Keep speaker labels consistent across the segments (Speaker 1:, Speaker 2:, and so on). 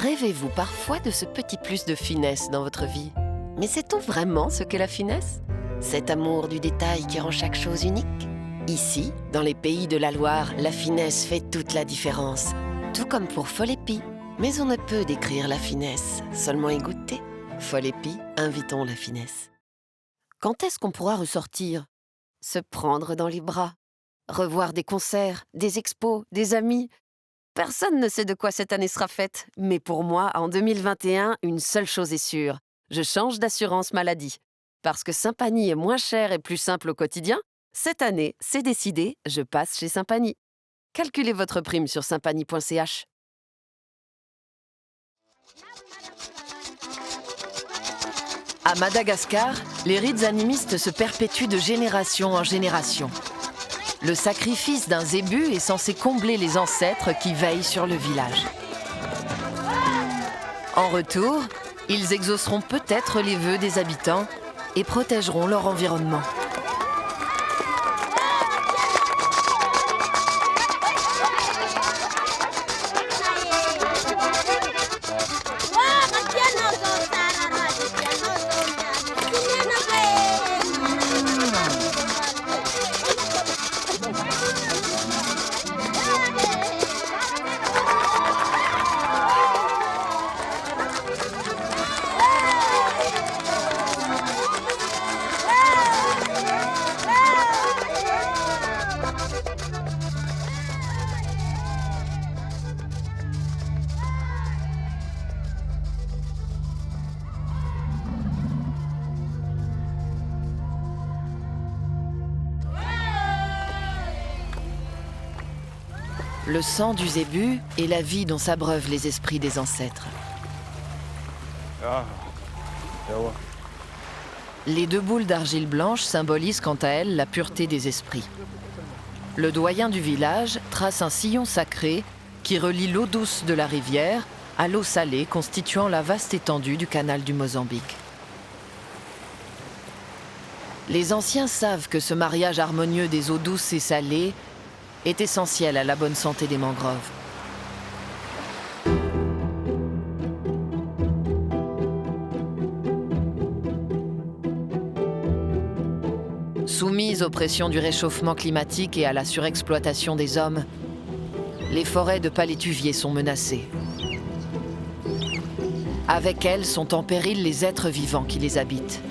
Speaker 1: Rêvez-vous parfois de ce petit plus de finesse dans votre vie? Mais sait-on vraiment ce qu'est la finesse? Cet amour du détail qui rend chaque chose unique? Ici, dans les pays de la Loire, la finesse fait toute la différence. Tout comme pour Folépi. Mais on ne peut décrire la finesse, seulement y goûter. Folépi, invitons la finesse. Quand est-ce qu'on pourra ressortir? Se prendre dans les bras, revoir des concerts, des expos, des amis. Personne ne sait de quoi cette année sera faite, mais pour moi, en 2021, une seule chose est sûre. Je change d'assurance maladie. Parce que Sympagnie est moins cher et plus simple au quotidien, cette année, c'est décidé, je passe chez Sympagnie. Calculez votre prime sur sympagnie.ch. À Madagascar, les rites animistes se perpétuent de génération en génération. Le sacrifice d'un zébu est censé combler les ancêtres qui veillent sur le village. En retour, ils exauceront peut-être les vœux des habitants et protégeront leur environnement. Le sang du zébu est la vie dont s'abreuvent les esprits des ancêtres. Les deux boules d'argile blanche symbolisent quant à elles la pureté des esprits. Le doyen du village trace un sillon sacré qui relie l'eau douce de la rivière à l'eau salée constituant la vaste étendue du canal du Mozambique. Les anciens savent que ce mariage harmonieux des eaux douces et salées est essentiel à la bonne santé des mangroves. Soumises aux pressions du réchauffement climatique et à la surexploitation des hommes, les forêts de palétuviers sont menacées. Avec elles sont en péril les êtres vivants qui les habitent.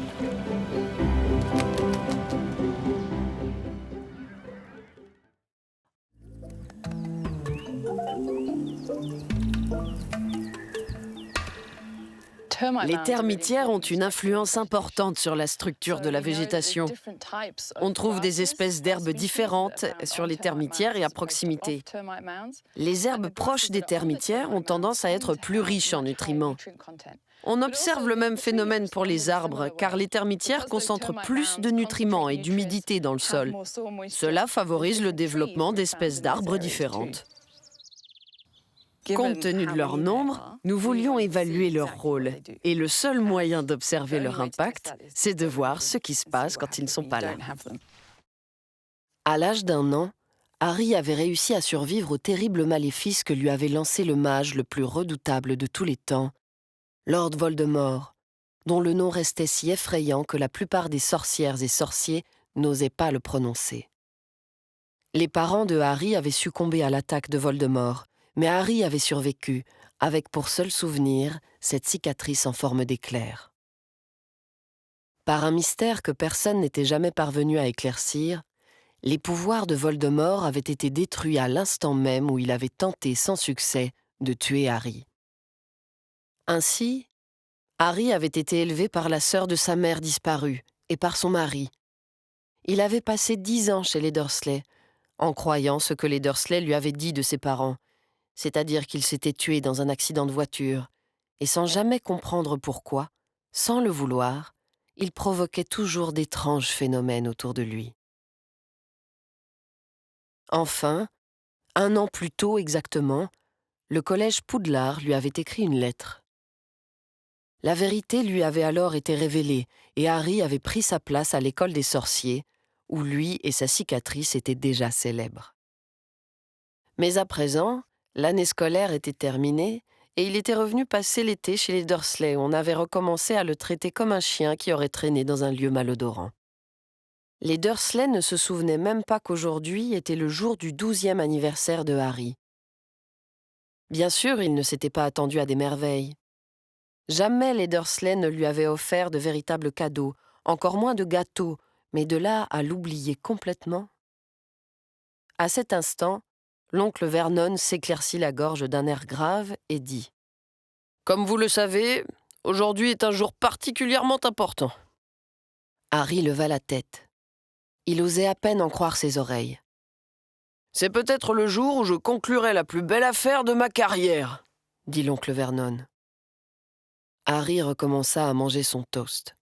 Speaker 1: Les termitières ont une influence importante sur la structure de la végétation. On trouve des espèces d'herbes différentes sur les termitières et à proximité. Les herbes proches des termitières ont tendance à être plus riches en nutriments. On observe le même phénomène pour les arbres, car les termitières concentrent plus de nutriments et d'humidité dans le sol. Cela favorise le développement d'espèces d'arbres différentes. Compte tenu de leur nombre, nous voulions évaluer leur rôle. Et le seul moyen d'observer leur impact, c'est de voir ce qui se passe quand ils ne sont pas là. À l'âge d'1 an, Harry avait réussi à survivre au terrible maléfice que lui avait lancé le mage le plus redoutable de tous les temps, Lord Voldemort, dont le nom restait si effrayant que la plupart des sorcières et sorciers n'osaient pas le prononcer. Les parents de Harry avaient succombé à l'attaque de Voldemort, mais Harry avait survécu, avec pour seul souvenir cette cicatrice en forme d'éclair. Par un mystère que personne n'était jamais parvenu à éclaircir, les pouvoirs de Voldemort avaient été détruits à l'instant même où il avait tenté sans succès de tuer Harry. Ainsi, Harry avait été élevé par la sœur de sa mère disparue et par son mari. Il avait passé 10 ans chez les Dursley, en croyant ce que les Dursley lui avaient dit de ses parents, c'est-à-dire qu'il s'était tué dans un accident de voiture, et sans jamais comprendre pourquoi, sans le vouloir, il provoquait toujours d'étranges phénomènes autour de lui. Enfin, 1 an plus tôt exactement, le collège Poudlard lui avait écrit une lettre. La vérité lui avait alors été révélée, et Harry avait pris sa place à l'école des sorciers, où lui et sa cicatrice étaient déjà célèbres. Mais à présent, l'année scolaire était terminée et il était revenu passer l'été chez les Dursley, où on avait recommencé à le traiter comme un chien qui aurait traîné dans un lieu malodorant. Les Dursley ne se souvenaient même pas qu'aujourd'hui était le jour du 12e anniversaire de Harry. Bien sûr, ils ne s'étaient pas attendus à des merveilles. Jamais les Dursley ne lui avaient offert de véritables cadeaux, encore moins de gâteaux, mais de là à l'oublier complètement. À cet instant, l'oncle Vernon s'éclaircit la gorge d'un air grave et dit « Comme vous le savez, aujourd'hui est un jour particulièrement important. » Harry leva la tête. Il osait à peine en croire ses oreilles. « C'est peut-être le jour où je conclurai la plus belle affaire de ma carrière, » dit l'oncle Vernon. Harry recommença à manger son toast.